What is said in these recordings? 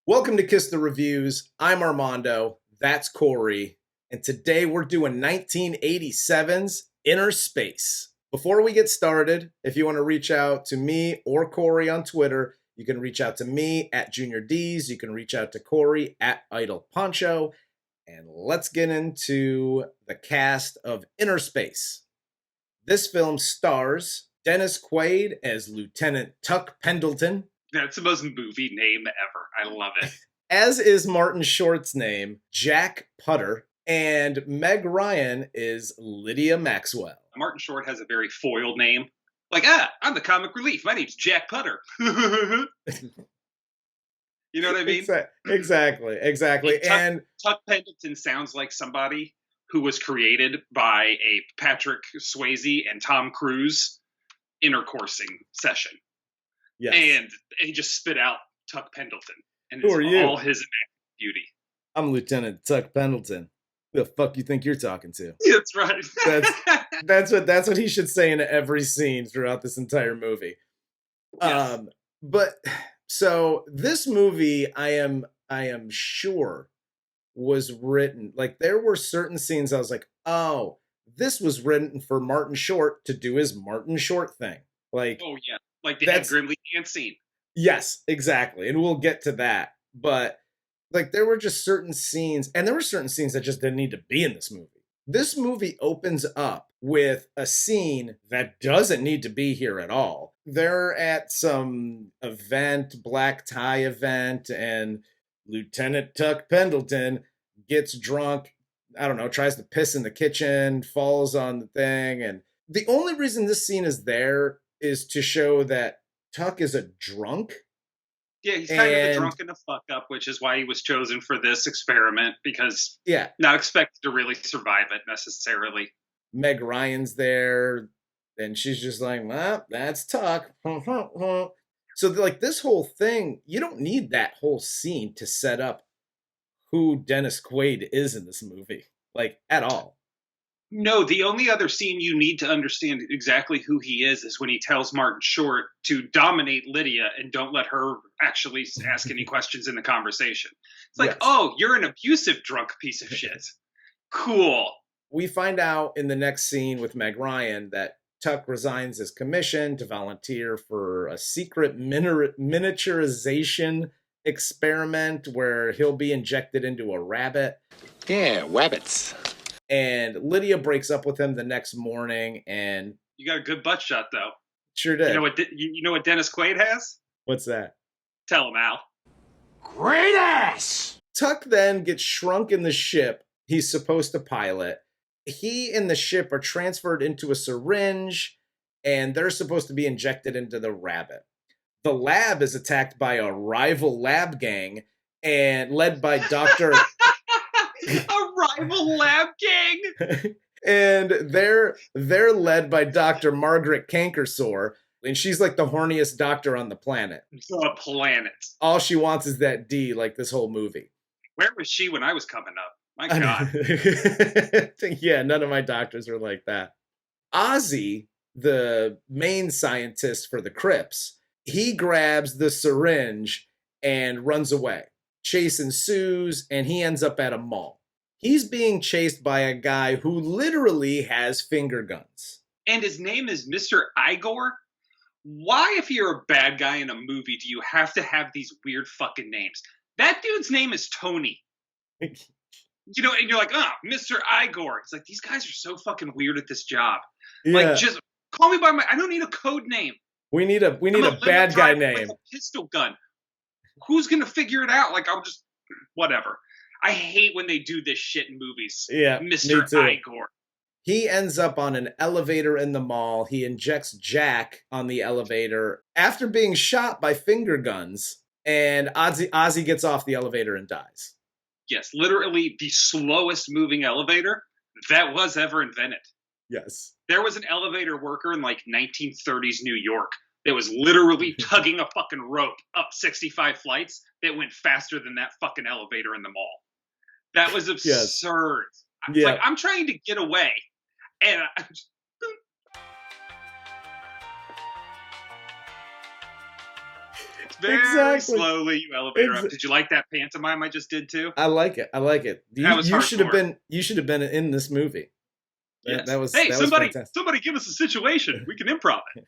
Welcome to Kiss the Reviews. I'm Armando. That's Corey. And today we're doing 1987's Innerspace. Before we get started, if you want to reach out to me or Corey on Twitter, you can reach out to me at Junior D's. You can reach out to Corey at Idle Poncho. And let's get into the cast of Innerspace. This film stars Dennis Quaid as Lieutenant Tuck Pendleton. That's the most movie name ever. I love it. As is Martin Short's name, Jack Putter. And Meg Ryan is Lydia Maxwell. Martin Short has a very foiled name. Like, I'm the comic relief. My name's Jack Putter. You know what I mean? Exactly. And Tuck Pendleton sounds like somebody who was created by a Patrick Swayze and Tom Cruise intercoursing session. Yes. And he just spit out Tuck Pendleton. And who are you? All his immaculate beauty. I'm Lieutenant Tuck Pendleton. Who the fuck you think you're talking to? That's right. that's what he should say in every scene throughout this entire movie. Yes. But so this movie, I am sure was written, like there were certain scenes I was like, oh, this was written for Martin Short to do his Martin Short thing. Like, oh yeah, like the Ed Grimley dance scene. Yes, exactly, and we'll get to that. But like, there were just certain scenes, and there were certain scenes that just didn't need to be in this movie. This movie opens up with a scene that doesn't need to be here at all. They're at some event, black tie event, and Lieutenant Tuck Pendleton gets drunk, I don't know, tries to piss in the kitchen, falls on the thing. And the only reason this scene is there is to show that Tuck is a drunk. Yeah, he's kind of a drunk and a fuck up, which is why he was chosen for this experiment, because not expected to really survive it necessarily. Meg Ryan's there, and she's just like, well, that's Tuck. So like this whole thing, you don't need that whole scene to set up who Dennis Quaid is in this movie, like at all. No, the only other scene you need to understand exactly who he is when he tells Martin Short to dominate Lydia and don't let her actually ask any questions in the conversation. It's like, oh, you're an abusive drunk piece of shit. Cool. We find out in the next scene with Meg Ryan that Tuck resigns his commission to volunteer for a secret miniaturization experiment where he'll be injected into a rabbit. Yeah, wabbits. And Lydia breaks up with him the next morning, and you got a good butt shot, though. Sure did. You know what Dennis Quaid has? What's that? Tell him, Al. Great ass! Tuck then gets shrunk in the ship he's supposed to pilot. He and the ship are transferred into a syringe, and they're supposed to be injected into the rabbit. The lab is attacked by a rival lab gang, and led by Dr. A rival lab gang? And they're led by Dr. Margaret Cankersore, and she's like the horniest doctor on the planet. The planet. All she wants is that D, like this whole movie. Where was she when I was coming up? My God. Yeah, none of my doctors are like that. Ozzy, the main scientist for the Crips, he grabs the syringe and runs away. Chase ensues, and he ends up at a mall. He's being chased by a guy who literally has finger guns. And his name is Mr. Igor? Why, if you're a bad guy in a movie, do you have to have these weird fucking names? That dude's name is Tony. You know, and you're like, Mr. Igor. It's like, these guys are so fucking weird at this job. Yeah. Like, just call me by I don't need a code name. We need a bad guy name. With a pistol gun. Who's going to figure it out? Like, whatever. I hate when they do this shit in movies. Yeah, Mr. Igor. He ends up on an elevator in the mall. He injects Jack on the elevator after being shot by finger guns. And Ozzy gets off the elevator and dies. Yes, literally the slowest moving elevator that was ever invented. Yes. There was an elevator worker in like 1930s New York that was literally tugging a fucking rope up 65 flights that went faster than that fucking elevator in the mall. That was absurd. Yes. Like, I'm trying to get away, and I'm just... Very slowly you elevate her up. Did you like that pantomime I just did too? I like it. You should have been. You should have been in this movie. Yes. That was somebody fantastic. give us a situation. We can improv it.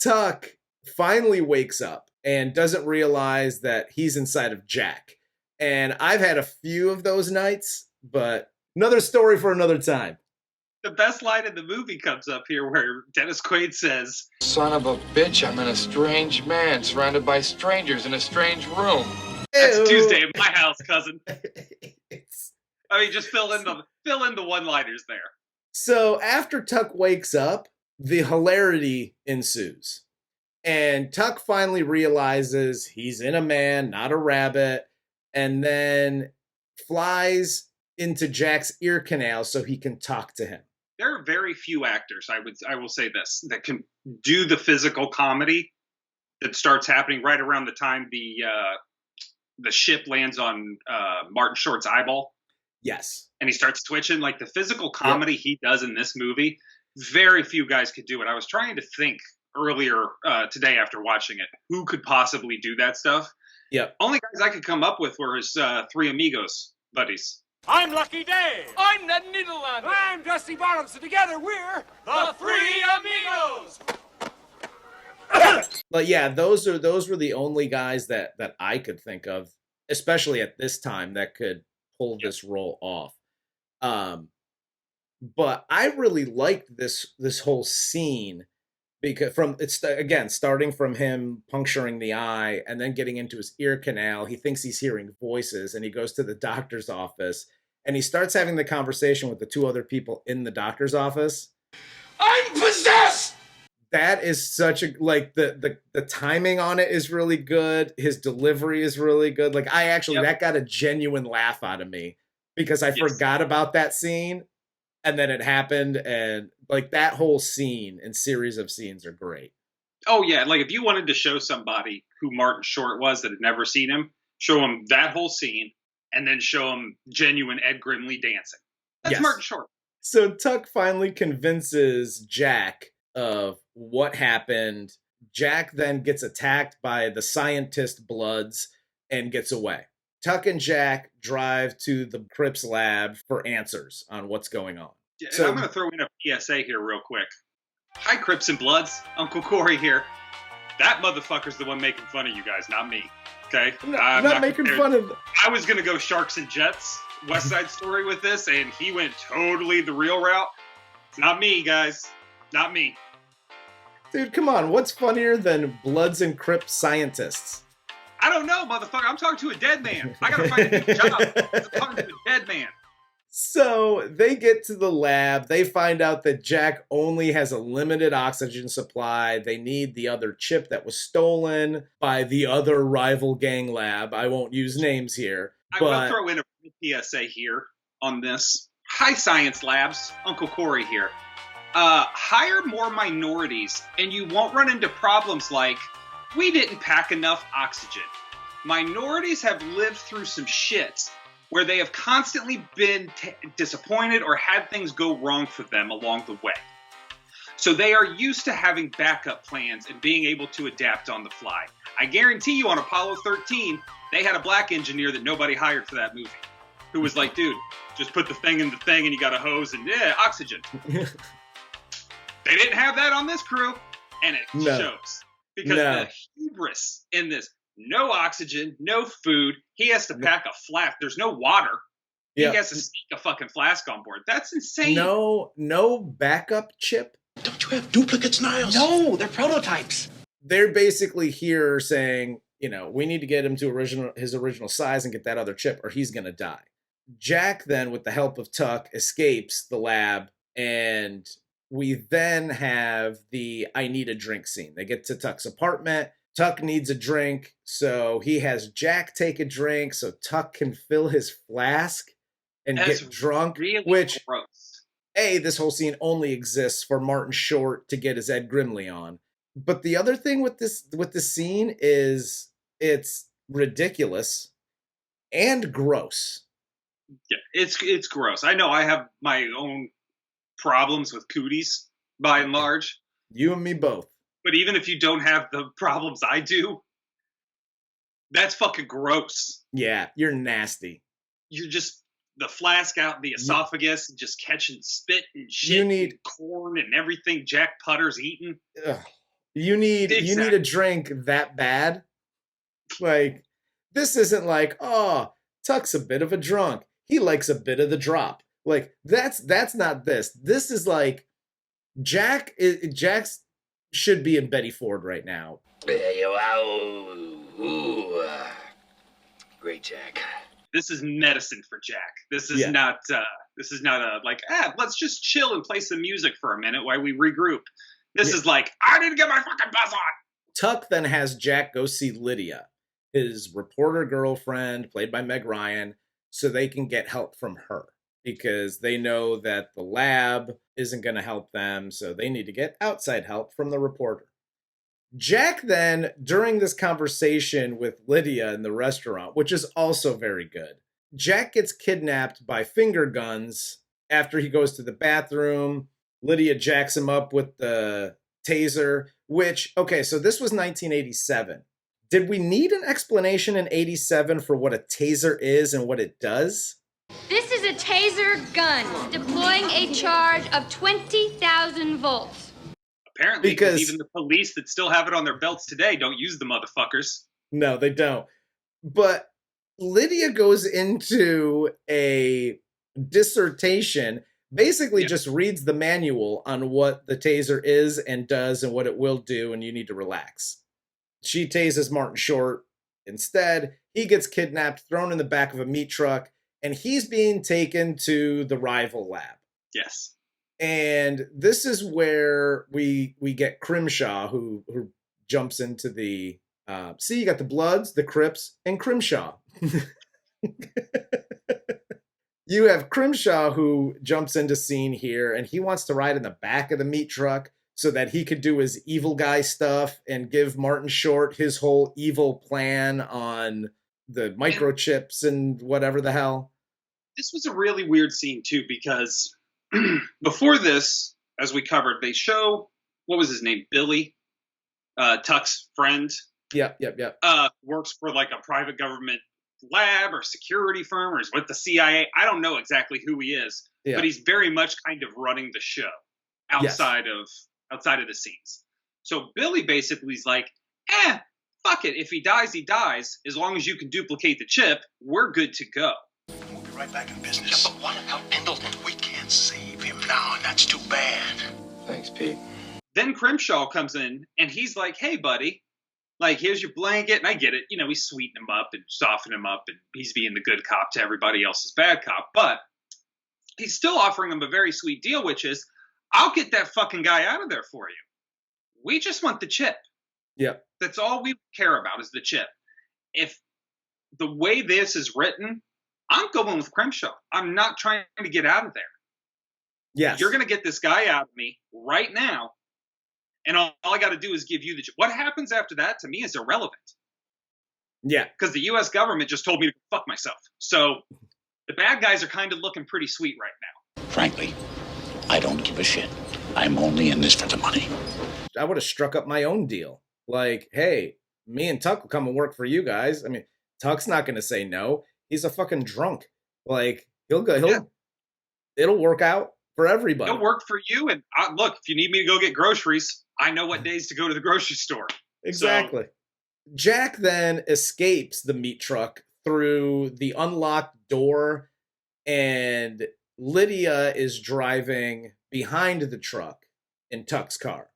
Tuck finally wakes up and doesn't realize that he's inside of Jack. And I've had a few of those nights, but another story for another time. The best line in the movie comes up here where Dennis Quaid says, Son of a bitch, I'm in a strange man, surrounded by strangers in a strange room. That's Tuesday at my house, cousin. I mean, just fill in the one-liners there. So after Tuck wakes up, the hilarity ensues. And Tuck finally realizes he's in a man, not a rabbit, and then flies into Jack's ear canal so he can talk to him. There are very few actors, I will say this, that can do the physical comedy that starts happening right around the time the ship lands on Martin Short's eyeball. Yes. And he starts twitching. Like the physical comedy he does in this movie, very few guys could do it. I was trying to think earlier today after watching it, who could possibly do that stuff? Yep. Only guys I could come up with were his three amigos buddies. I'm Lucky Dave. I'm Ned Niederlander. I'm Dusty Bottoms. So together we're the Three Amigos. But yeah, those were the only guys that I could think of, especially at this time, that could pull this role off. But I really liked this whole scene because starting from him puncturing the eye and then getting into his ear canal, he thinks he's hearing voices and he goes to the doctor's office and he starts having the conversation with the two other people in the doctor's office. I'm possessed! That is such a, like, the timing on it is really good. His delivery is really good. Like, that got a genuine laugh out of me because I forgot about that scene and then it happened, and like that whole scene and series of scenes are great. Oh yeah, like if you wanted to show somebody who Martin Short was that had never seen him, show him that whole scene and then show him genuine Ed Grimley dancing. That's Martin Short. So Tuck finally convinces Jack of what happened. Jack then gets attacked by the scientist Bloods and gets away. Tuck and Jack drive to the Crips lab for answers on what's going on. Yeah, so, I'm going to throw in a PSA here real quick. Hi, Crips and Bloods. Uncle Corey here. That motherfucker's the one making fun of you guys, not me. Okay? I'm not making fun of them. I was going to go Sharks and Jets, West Side Story with this, and he went totally the real route. It's not me, guys. Not me. Dude, come on. What's funnier than Bloods and Crips scientists? I don't know, motherfucker. I'm talking to a dead man. I gotta find a new job. I'm talking to a dead man. So they get to the lab. They find out that Jack only has a limited oxygen supply. They need the other chip that was stolen by the other rival gang lab. I won't use names here. I will throw in a PSA here on this. Hi, Science Labs. Uncle Corey here. Hire more minorities, and you won't run into problems like, we didn't pack enough oxygen. Minorities have lived through some shit where they have constantly been disappointed or had things go wrong for them along the way. So they are used to having backup plans and being able to adapt on the fly. I guarantee you on Apollo 13, they had a black engineer that nobody hired for that movie who was like, dude, just put the thing in the thing and you got a hose and oxygen. They didn't have that on this crew, and it shows. Because the hubris in this, no oxygen, no food, he has to pack a flask. There's no water. He has to sneak a fucking flask on board. That's insane. No backup chip? Don't you have duplicates, Niles? No, they're prototypes. They're basically here saying, we need to get him to his original size and get that other chip or he's going to die. Jack then, with the help of Tuck, escapes the lab, and we then have the I need a drink scene. They get to Tuck's apartment. Tuck needs a drink, so he has Jack take a drink so Tuck can fill his flask and get drunk. Really which, gross. this whole scene only exists for Martin Short to get his Ed Grimley on. But the other thing with this scene is it's ridiculous and gross. Yeah, it's gross. I know I have my own problems with cooties, by and large. You and me both. But even if you don't have the problems I do, That's fucking gross. Yeah, you're nasty. You're just the flask out in the esophagus and just catching spit and shit You need and corn and everything Jack Putter's eating. ugh. You need a drink that bad. Like, this isn't like, oh, Tuck's a bit of a drunk. He likes a bit of the drop. Like, that's not this. This is like Jack's should be in Betty Ford right now. Great, Jack. This is medicine for Jack. This is not a like, let's just chill and play some music for a minute while we regroup. This is like, I need to get my fucking buzz on. Tuck then has Jack go see Lydia, his reporter girlfriend, played by Meg Ryan, so they can get help from her. Because they know that the lab isn't going to help them, so they need to get outside help from the reporter. Jack then, during this conversation with Lydia in the restaurant, which is also very good, Jack gets kidnapped by finger guns after he goes to the bathroom. Lydia jacks him up with the taser, which, okay, so this was 1987. Did we need an explanation in 87 for what a taser is and what it does? This is a taser gun deploying a charge of 20,000 volts. Apparently, because even the police that still have it on their belts today don't use the motherfuckers. No, they don't. But Lydia goes into a dissertation, basically just reads the manual on what the taser is and does and what it will do, and you need to relax. She tases Martin short. Instead, he gets kidnapped, thrown in the back of a meat truck, and he's being taken to the rival lab. Yes. And this is where we get Crimshaw, who jumps into the... see, you got the Bloods, the Crips, and Crimshaw. You have Crimshaw, who jumps into scene here, and he wants to ride in the back of the meat truck so that he could do his evil guy stuff and give Martin Short his whole evil plan on the microchips and whatever the hell. This was a really weird scene, too, because before this, as we covered, they show, what was his name? Billy, Tuck's friend. Yep. Works for like a private government lab or security firm, or is with the CIA. I don't know exactly who he is, but he's very much kind of running the show outside of the scenes. So Billy basically is like, fuck it. If he dies, he dies. As long as you can duplicate the chip, we're good to go. We'll be right back in business. Yeah, but what about Pendleton? We can't save him now, and that's too bad. Thanks, Pete. Then Crimshaw comes in, and he's like, hey, buddy, like, here's your blanket. And I get it. You know, he's sweetening him up and softening him up, and he's being the good cop to everybody else's bad cop. But he's still offering him a very sweet deal, which is, I'll get that fucking guy out of there for you. We just want the chip. Yep. That's all we care about is the chip. If the way this is written, I'm going with Crimshaw. I'm not trying to get out of there. Yes. You're going to get this guy out of me right now, and all I got to do is give you the chip. What happens after that, to me, is irrelevant. Yeah. Because the U.S. government just told me to fuck myself. So the bad guys are kind of looking pretty sweet right now. Frankly, I don't give a shit. I'm only in this for the money. I would have struck up my own deal. Like, hey, me and Tuck will come and work for you guys. I mean, Tuck's not going to say no. He's a fucking drunk. Like, it'll work out for everybody. It'll work for you. And look, if you need me to go get groceries, I know what days to go to the grocery store. Exactly. So, Jack then escapes the meat truck through the unlocked door, and Lydia is driving behind the truck in Tuck's car.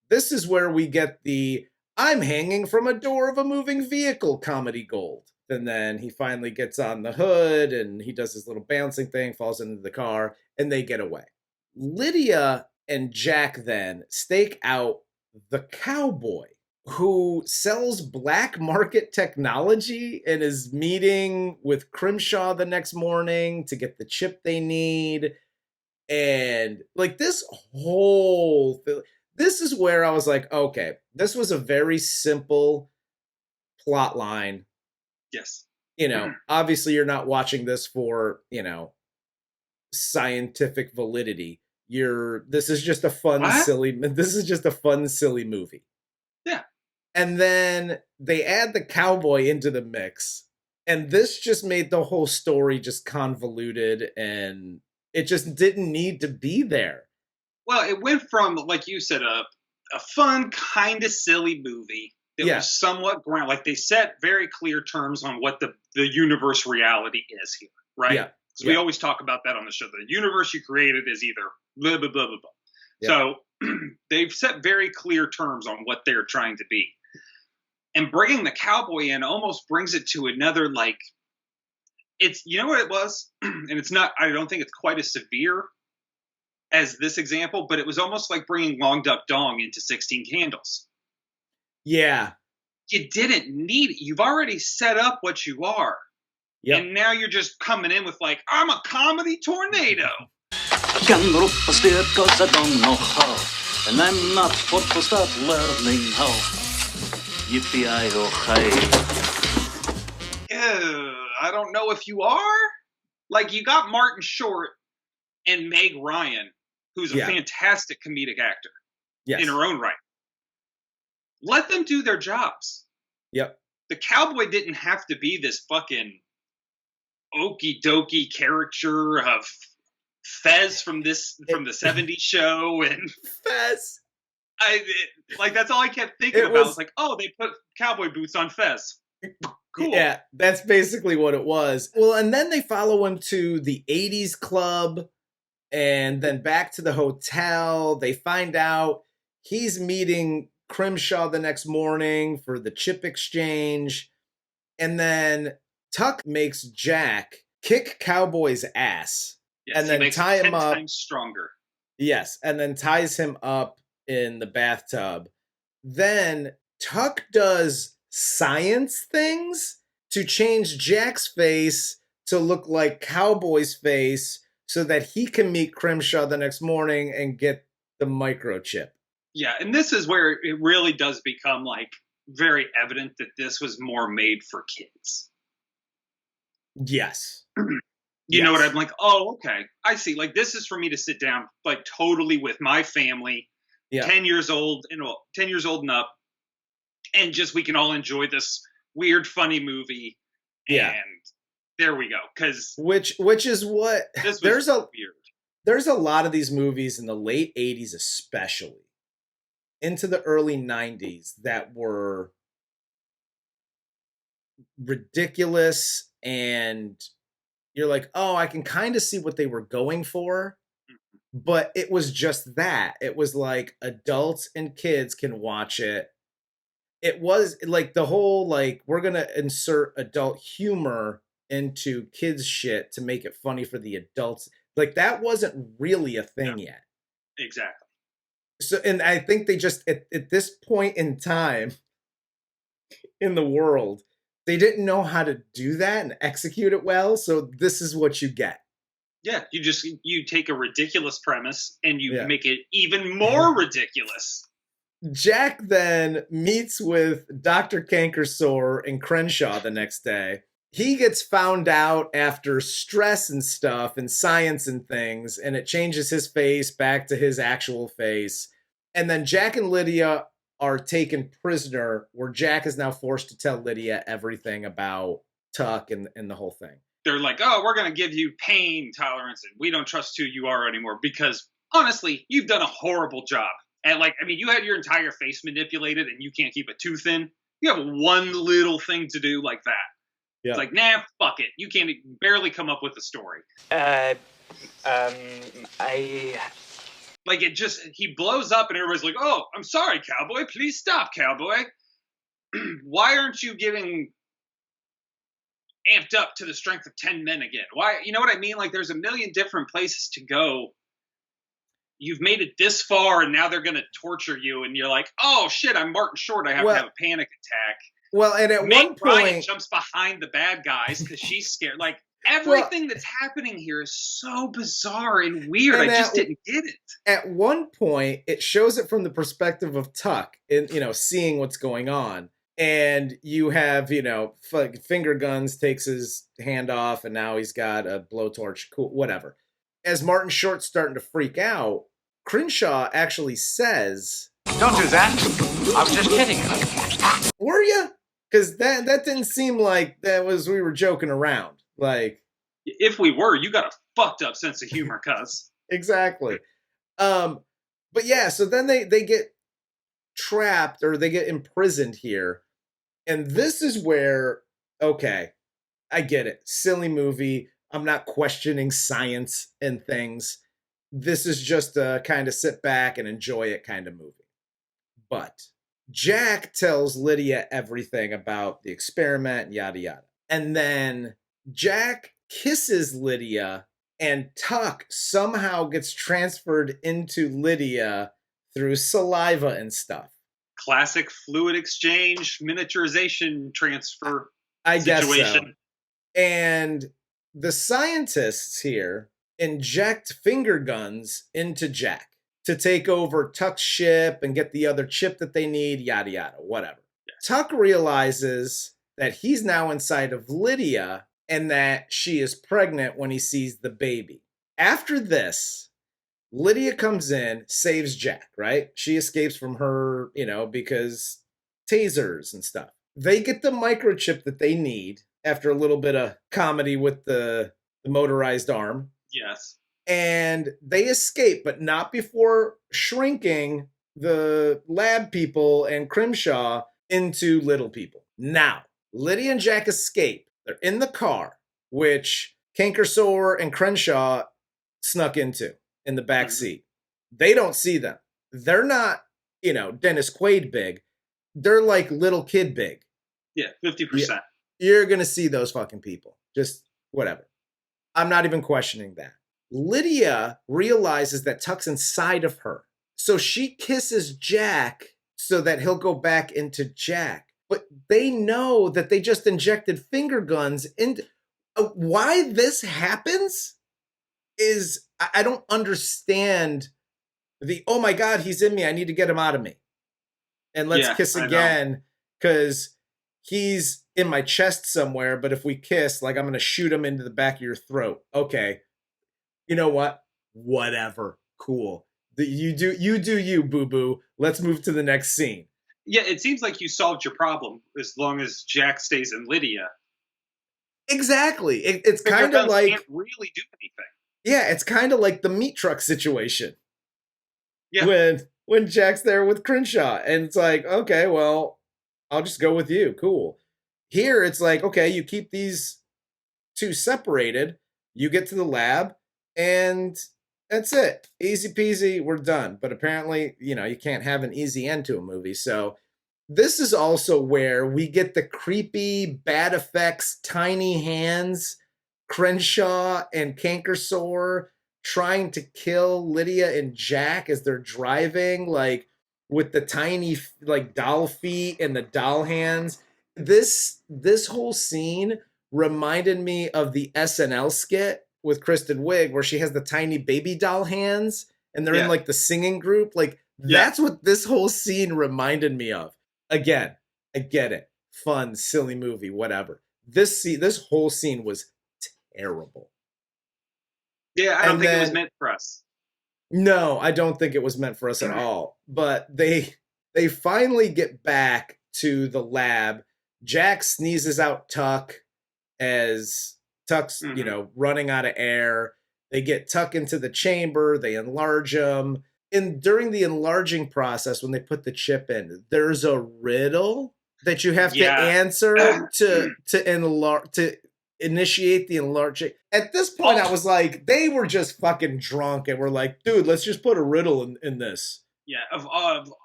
This is where we get the I'm hanging from a door of a moving vehicle comedy gold. And then he finally gets on the hood and he does his little bouncing thing, falls into the car, and they get away. Lydia and Jack then stake out the cowboy who sells black market technology and is meeting with Crimshaw the next morning to get the chip they need. And like this whole thing, this is where I was like, okay, this was a very simple plot line. Yes. You know, obviously you're not watching this for, you know, scientific validity. This is just a fun, silly movie. Yeah. And then they add the cowboy into the mix. And this just made the whole story just convoluted, and it just didn't need to be there. Well, it went from, like you said, a fun, kind of silly movie that was somewhat ground. Like, they set very clear terms on what the universe reality is here, right? Yeah. So we always talk about that on the show. The universe you created is either blah, blah, blah, blah, blah. Yeah. So they've set very clear terms on what they're trying to be. And bringing the cowboy in almost brings it to another, like, it's, you know what it was? And it's not, I don't think it's quite as severe as this example, but it was almost like bringing Long Duck Dong into 16 Candles. Yeah. You didn't need it. You've already set up what you are. Yep. And now you're just coming in with, like, I'm a comedy tornado. I can't rope a steer 'cause I don't know how. And I'm not supposed to start learning how. Yippee-i-oh-hey. I don't know if you are. Like, you got Martin Short and Meg Ryan, who's a fantastic comedic actor in her own right. Let them do their jobs. Yep. The cowboy didn't have to be this fucking okie dokie caricature of Fez from the 70s show, and Fez. Like, that's all I kept thinking about. Was like, oh, they put cowboy boots on Fez. Cool. Yeah, that's basically what it was. Well, and then they follow him to the 80s club and then back to the hotel. They find out he's meeting Crimshaw the next morning for the chip exchange. And then Tuck makes Jack kick Cowboy's ass. Yes, and then tie him up. 10 times stronger. Yes, and then ties him up in the bathtub. Then Tuck does science things to change Jack's face to look like Cowboy's face so that he can meet Crimshaw the next morning and get the microchip. Yeah, and this is where it really does become, like, very evident that this was more made for kids. Yes. You know what I'm like, oh, okay. I see. Like, this is for me to sit down, like, totally with my family, 10 years old and 10 years old and up, and just we can all enjoy this weird, funny movie. And there we go. Because which is what there's a lot of these movies in the late 80s, especially into the early 90s, that were ridiculous, and you're like, oh, I can kind of see what they were going for, but it was just that. It was like adults and kids can watch it. It was like the whole, like, we're going to insert adult humor into kids shit to make it funny for the adults. Like, that wasn't really a thing yet. Exactly. So, and I think they just, at this point in time in the world, they didn't know how to do that and execute it well. So this is what you get. Yeah, you take a ridiculous premise and you make it even more ridiculous. Jack then meets with Dr. Cankersore and Crenshaw the next day. He gets found out after stress and stuff and science and things, and it changes his face back to his actual face. And then Jack and Lydia are taken prisoner, where Jack is now forced to tell Lydia everything about Tuck and the whole thing. They're like, oh, we're going to give you pain tolerance, and we don't trust who you are anymore because, honestly, you've done a horrible job. And, like, I mean, you had your entire face manipulated and you can't keep a tooth in. You have one little thing to do like that. Yeah. It's like, nah, fuck it. You can't barely come up with a story. Like, it just, he blows up and everybody's like, oh, I'm sorry, Cowboy. Please stop, Cowboy. Why aren't you getting amped up to the strength of 10 men again? Why? You know what I mean? Like, there's a million different places to go. You've made it this far, and now they're going to torture you, and you're like, oh, shit, I'm Martin Short. I have to have a panic attack. Well, and at Meg one point... Ryan jumps behind the bad guys because she's scared. Like, everything that's happening here is so bizarre and weird. I just didn't get it. At one point, it shows it from the perspective of Tuck, and seeing what's going on. And you have, finger guns, takes his hand off, and now he's got a blowtorch, cool, whatever. As Martin Short's starting to freak out, Crenshaw actually says Don't do that. I was just kidding. Were you? Because that didn't seem like we were joking around. Like, if we were, you got a fucked up sense of humor, cuz. Exactly. But yeah, so then they get trapped or they get imprisoned here. And this is where, okay, I get it. Silly movie. I'm not questioning science and things. This is just a kind of sit back and enjoy it kind of movie. But Jack tells Lydia everything about the experiment, yada, yada. And then Jack kisses Lydia and Tuck somehow gets transferred into Lydia through saliva and stuff. Classic fluid exchange, miniaturization transfer I situation. guess so. And the scientists here inject finger guns into Jack to take over Tuck's ship and get the other chip that they need, yada, yada, whatever. Yeah. Tuck realizes that he's now inside of Lydia and that she is pregnant when he sees the baby. After this, Lydia comes in, saves Jack, right? She escapes from her, because tasers and stuff. They get the microchip that they need after a little bit of comedy with the motorized arm. Yes. And they escape, but not before shrinking the lab people and Crimshaw into little people. Now, Lydia and Jack escape. They're in the car, which Kankersore and Crenshaw snuck into in the back seat. They don't see them. They're not, Dennis Quaid big. They're like little kid big. Yeah, 50%. You're going to see those fucking people. Just whatever. I'm not even questioning that. Lydia realizes that Tuck's inside of her. So she kisses Jack so that he'll go back into Jack. But they know that they just injected finger guns into... why this happens is... I don't understand the, oh my God, he's in me. I need to get him out of me. And let's kiss again because he's in my chest somewhere. But if we kiss, like I'm going to shoot him into the back of your throat. Okay. You know what? Whatever. Cool. You do you, boo-boo. Let's move to the next scene. Yeah, it seems like you solved your problem as long as Jack stays in Lydia. Exactly. It's kind of like... can't really do anything. Yeah, it's kind of like the meat truck situation. Yeah. When Jack's there with Crenshaw. And it's like, okay, well, I'll just go with you. Cool. Here, it's like, okay, you keep these two separated. You get to the lab. And that's it. Easy peasy, we're done. But apparently, you can't have an easy end to a movie. So this is also where we get the creepy, bad effects, tiny hands, Crenshaw and Kankersore trying to kill Lydia and Jack as they're driving, like with the tiny like doll feet and the doll hands. This whole scene reminded me of the SNL skit with Kristen Wiig, where she has the tiny baby doll hands and they're in like the singing group. Like that's what this whole scene reminded me of. Again, I get it. Fun, silly movie, whatever. This whole scene was terrible. Yeah, I don't think it was meant for us. No, I don't think it was meant for us at all. But they finally get back to the lab. Jack sneezes out Tuck as Tuck's, running out of air. They get Tuck into the chamber. They enlarge him. And during the enlarging process, when they put the chip in, there's a riddle that you have to answer to initiate the enlarging. At this point, I was like, they were just fucking drunk and we're like, dude, let's just put a riddle in this. Yeah, of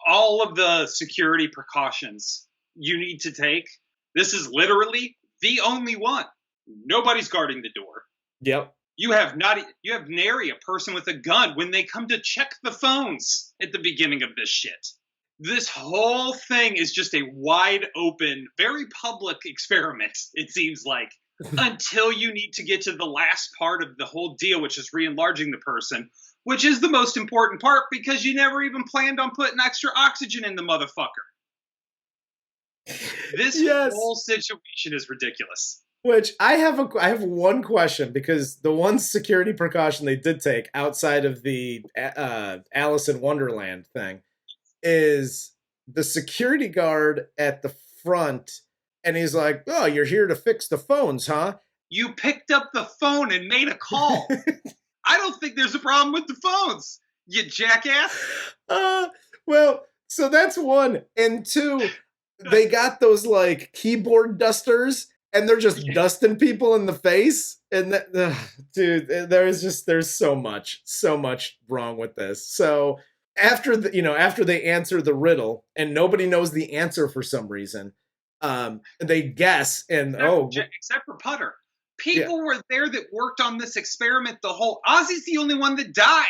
all of the security precautions you need to take, this is literally the only one. Nobody's guarding the door. Yep. You have nary a person with a gun when they come to check the phones at the beginning of this shit. This whole thing is just a wide open, very public experiment, it seems like, until you need to get to the last part of the whole deal, which is re-enlarging the person, which is the most important part because you never even planned on putting extra oxygen in the motherfucker. This whole situation is ridiculous. Which I have one question, because the one security precaution they did take outside of the Alice in Wonderland thing is the security guard at the front, and he's like, "Oh, you're here to fix the phones, huh?" You picked up the phone and made a call. I don't think there's a problem with the phones, you jackass. Well, so that's one. And two, they got those like keyboard dusters and they're just dusting people in the face. And dude, there's so much wrong with this. So after they answer the riddle and nobody knows the answer for some reason, they guess and except for Putter. People were there that worked on this experiment Ozzy's the only one that died.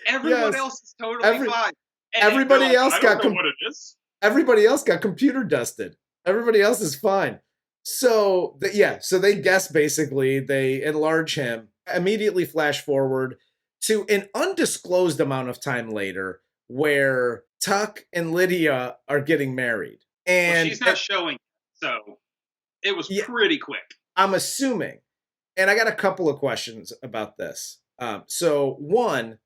Everyone else is totally fine. And everybody else got what it is. Everybody else got computer dusted. Everybody else is fine. So they guess basically, they enlarge him, immediately flash forward to an undisclosed amount of time later where Tuck and Lydia are getting married. And she's not showing, so it was pretty quick. I'm assuming. And I got a couple of questions about this. So one,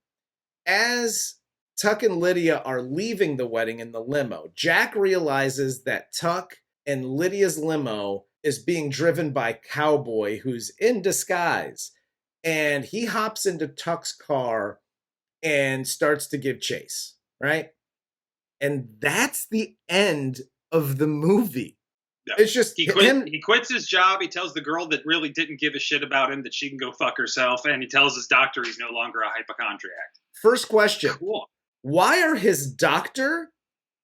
as Tuck and Lydia are leaving the wedding in the limo, Jack realizes that Tuck and Lydia's limo is being driven by Cowboy, who's in disguise. And he hops into Tuck's car and starts to give chase, right? And that's the end of the movie. Yeah. It's just he quits his job. He tells the girl that really didn't give a shit about him that she can go fuck herself. And he tells his doctor he's no longer a hypochondriac. First question. Cool. Why are his doctor,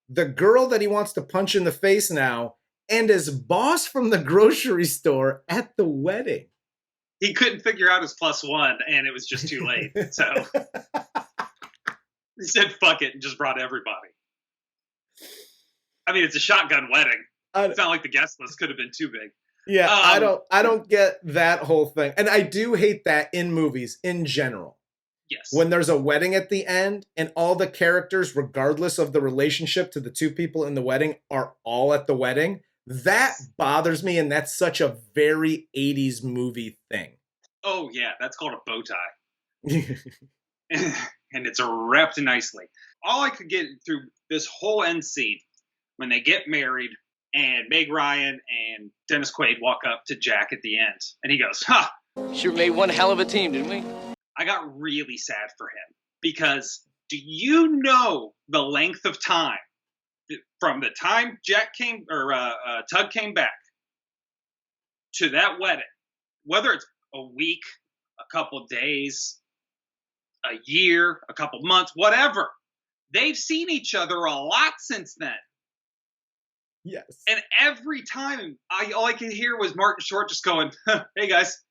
the girl that he wants to punch in the face now, and his boss from the grocery store at the wedding? He couldn't figure out his +1, and it was just too late. So he said, fuck it, and just brought everybody. I mean, it's a shotgun wedding. It's not like the guest list could have been too big. Yeah, I don't get that whole thing. And I do hate that in movies in general. Yes. When there's a wedding at the end and all the characters, regardless of the relationship to the two people in the wedding, are all at the wedding, that bothers me, and that's such a very 80s movie thing. Oh, yeah, that's called a bow tie. And it's wrapped nicely. All I could get through this whole end scene, when they get married, and Meg Ryan and Dennis Quaid walk up to Jack at the end, and he goes, "Ha! Sure made one hell of a team, didn't we?" I got really sad for him, because do you know the length of time from the time Tug came back to that wedding, whether it's a week, a couple days, a year, a couple months, whatever, they've seen each other a lot since then. Yes. And every time, all I could hear was Martin Short just going, "Hey guys,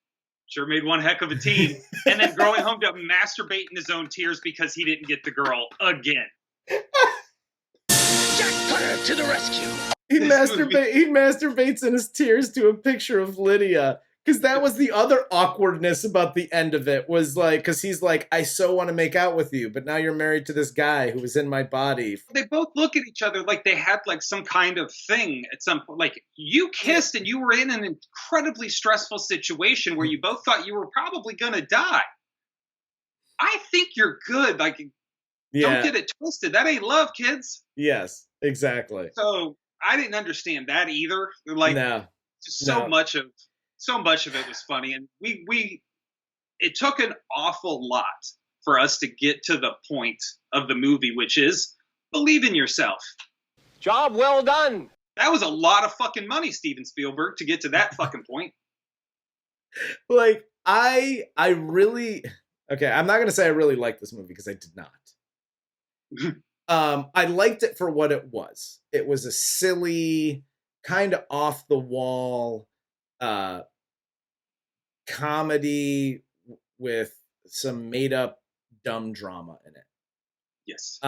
sure made one heck of a team," and then going home to masturbate in his own tears because he didn't get the girl again. Jack Putter to the rescue. He masturbates in his tears to a picture of Lydia. Because that was the other awkwardness about the end of it, was like, because he's like, "I so want to make out with you, but now you're married to this guy who was in my body." They both look at each other like they had like some kind of thing at some point. Like, you kissed and you were in an incredibly stressful situation where you both thought you were probably going to die. I think you're good. Like, don't get it twisted. That ain't love, kids. Yes, exactly. So I didn't understand that either. Like, just so much of it was funny, and it took an awful lot for us to get to the point of the movie, which is believe in yourself. Job well done. That was a lot of fucking money, Steven Spielberg, to get to that fucking point. Like, I really, okay, I'm not going to say I really liked this movie, because I did not. I liked it for what it was. It was a silly, kind of off the wall, comedy with some made up dumb drama in it. Yes.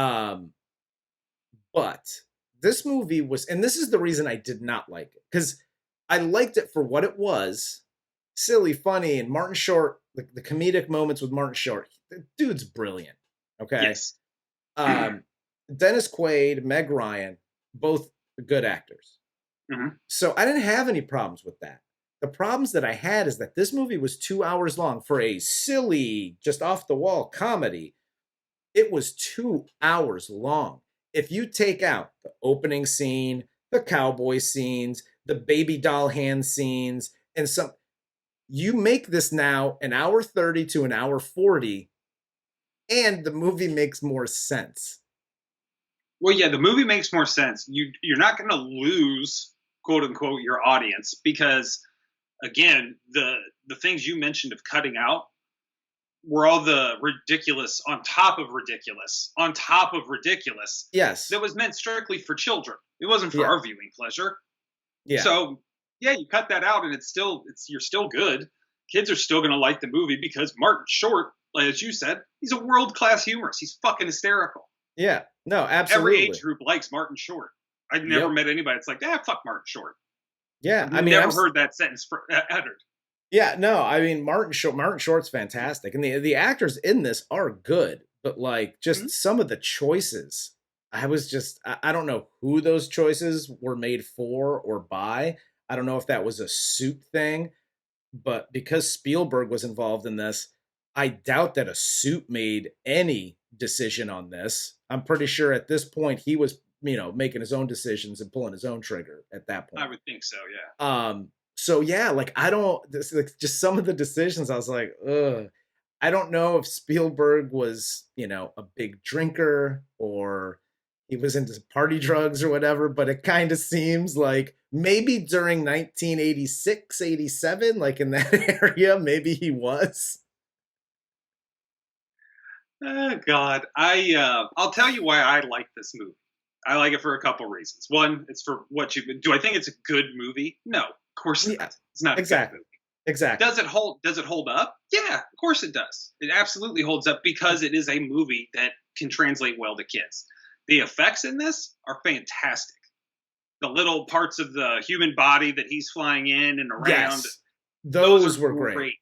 But this movie was, and this is the reason I did not like it, because I liked it for what it was, silly, funny, and Martin Short, the comedic moments with Martin Short, the dude's brilliant. Okay. Yes. Dennis Quaid, Meg Ryan, both good actors. Mm-hmm. So I didn't have any problems with that. The problems that I had is that this movie was 2 hours long for a silly, just off the wall comedy. It was 2 hours long. If you take out the opening scene, the cowboy scenes, the baby doll hand scenes, and some, you make this now an hour 30 to an hour 40, and the movie makes more sense. Well, yeah, the movie makes more sense. You're not going to lose, quote unquote, your audience because, again, the things you mentioned of cutting out were all the ridiculous on top of ridiculous on top of ridiculous. Yes. That was meant strictly for children. It wasn't for our viewing pleasure. Yeah. So, yeah, you cut that out and you're still good. Kids are still going to like the movie because Martin Short, as you said, he's a world-class humorist. He's fucking hysterical. Yeah. No, absolutely. Every age group likes Martin Short. I've never met anybody that's like, fuck Martin Short. Yeah. I've never heard that sentence uttered. Yeah, no, I mean Martin Short's fantastic, and the actors in this are good, but like just some of the choices, I don't know who those choices were made for or by. I don't know if that was a suit thing, but because Spielberg was involved in this, I doubt that a suit made any decision on this. I'm pretty sure at this point he was, making his own decisions and pulling his own trigger at that point. I would think so, yeah. So yeah, like just some of the decisions, I was like, ugh. I don't know if Spielberg was, a big drinker or he was into party drugs or whatever, but it kind of seems like maybe during 1986, 87, like in that area, maybe he was. Oh God, I'll tell you why I like this movie. I like it for a couple reasons. One, it's for what do I think it's a good movie? No. Of course not. It's not exactly. Does it hold up? Yeah, of course it does. It absolutely holds up because it is a movie that can translate well to kids. The effects in this are fantastic. The little parts of the human body that he's flying in and around, yes. Those were great.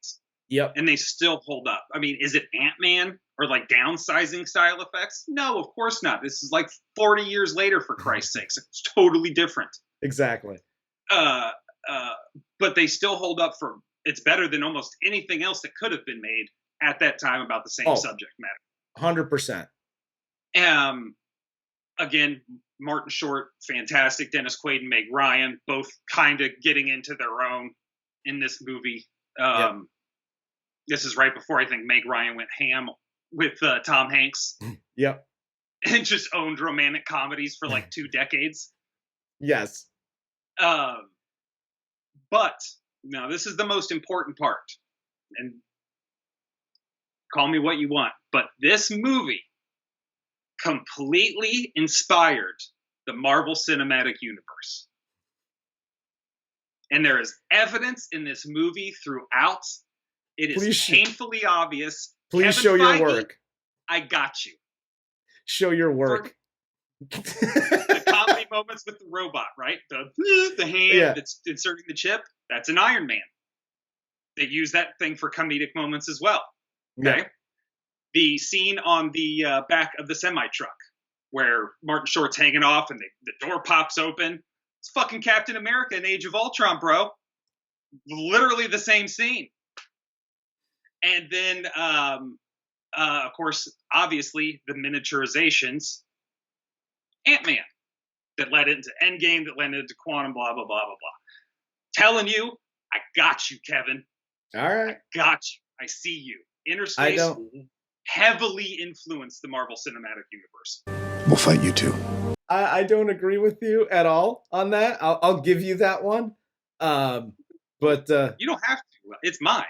Yep. And they still hold up. I mean, is it Ant-Man or like downsizing style effects? No, of course not. This is like 40 years later, for Christ's sakes. It's totally different. Exactly. But they still hold up it's better than almost anything else that could have been made at that time about the same subject matter. 100%. Again, Martin Short, fantastic. Dennis Quaid and Meg Ryan, both kind of getting into their own in this movie. This is right before I think Meg Ryan went ham with Tom Hanks. Yep. And just owned romantic comedies for like 2 decades. Yes. But now this is the most important part, and call me what you want, but this movie completely inspired the Marvel Cinematic Universe. And there is evidence in this movie throughout. It is painfully obvious. Please show your work. I got you. Show your work. The comedy moments with the robot, right? The hand that's inserting the chip, that's an Iron Man. They use that thing for comedic moments as well. Okay. Yeah. The scene on the back of the semi-truck where Martin Short's hanging off and the door pops open. It's fucking Captain America in Age of Ultron, bro. Literally the same scene. And then, of course, obviously, the miniaturizations. Ant-Man that led into Endgame, that led into Quantum, blah, blah, blah, blah, blah. Telling you, I got you, Kevin. All right. I got you. I see you. Innerspace heavily influenced the Marvel Cinematic Universe. We'll fight you too. I don't agree with you at all on that. I'll give you that one. But you don't have to. It's mine.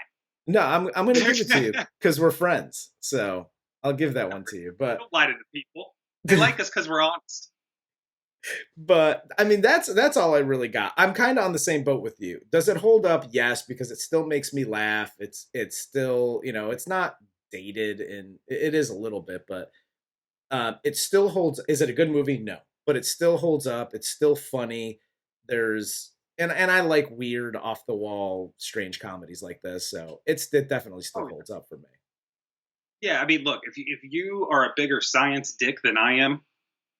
No, I'm going to give it to you because we're friends. So I'll give that one to you. But don't lie to the people. They like us because we're honest. But I mean, that's all I really got. I'm kind of on the same boat with you. Does it hold up? Yes, because it still makes me laugh. It's still, it's not dated, and it is a little bit, but it still holds. Is it a good movie? No, but it still holds up. It's still funny. And I like weird, off the wall, strange comedies like this. So it definitely still holds up for me. Yeah, I mean, look, if you are a bigger science dick than I am,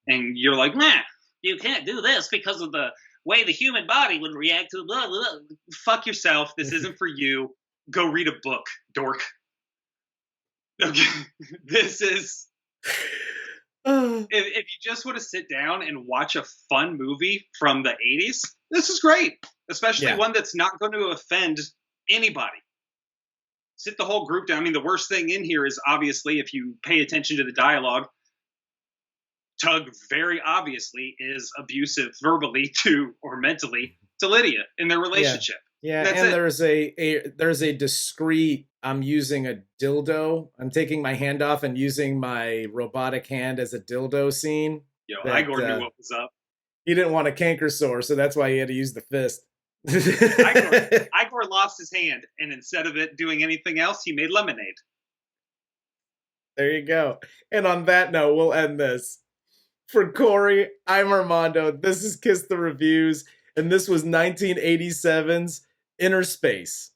and you're like, nah, you can't do this because of the way the human body would react to blah, blah, blah. Fuck yourself. This isn't for you. Go read a book, dork. Okay. This is If you just want to sit down and watch a fun movie from the 80s, this is great. Especially one that's not going to offend anybody. Sit the whole group down. I mean, the worst thing in here is obviously, if you pay attention to the dialogue, Tug very obviously is abusive verbally to or mentally to Lydia in their relationship. Yeah, That's and it. there's a discreet, I'm using a dildo. I'm taking my hand off and using my robotic hand as a dildo scene. Yo, that, Igor knew what was up. He didn't want a canker sore, so that's why he had to use the fist. Igor lost his hand, and instead of it doing anything else, he made lemonade. There you go. And on that note, we'll end this. For Corey, I'm Armando. This is Kiss the Reviews, and this was 1987's Innerspace.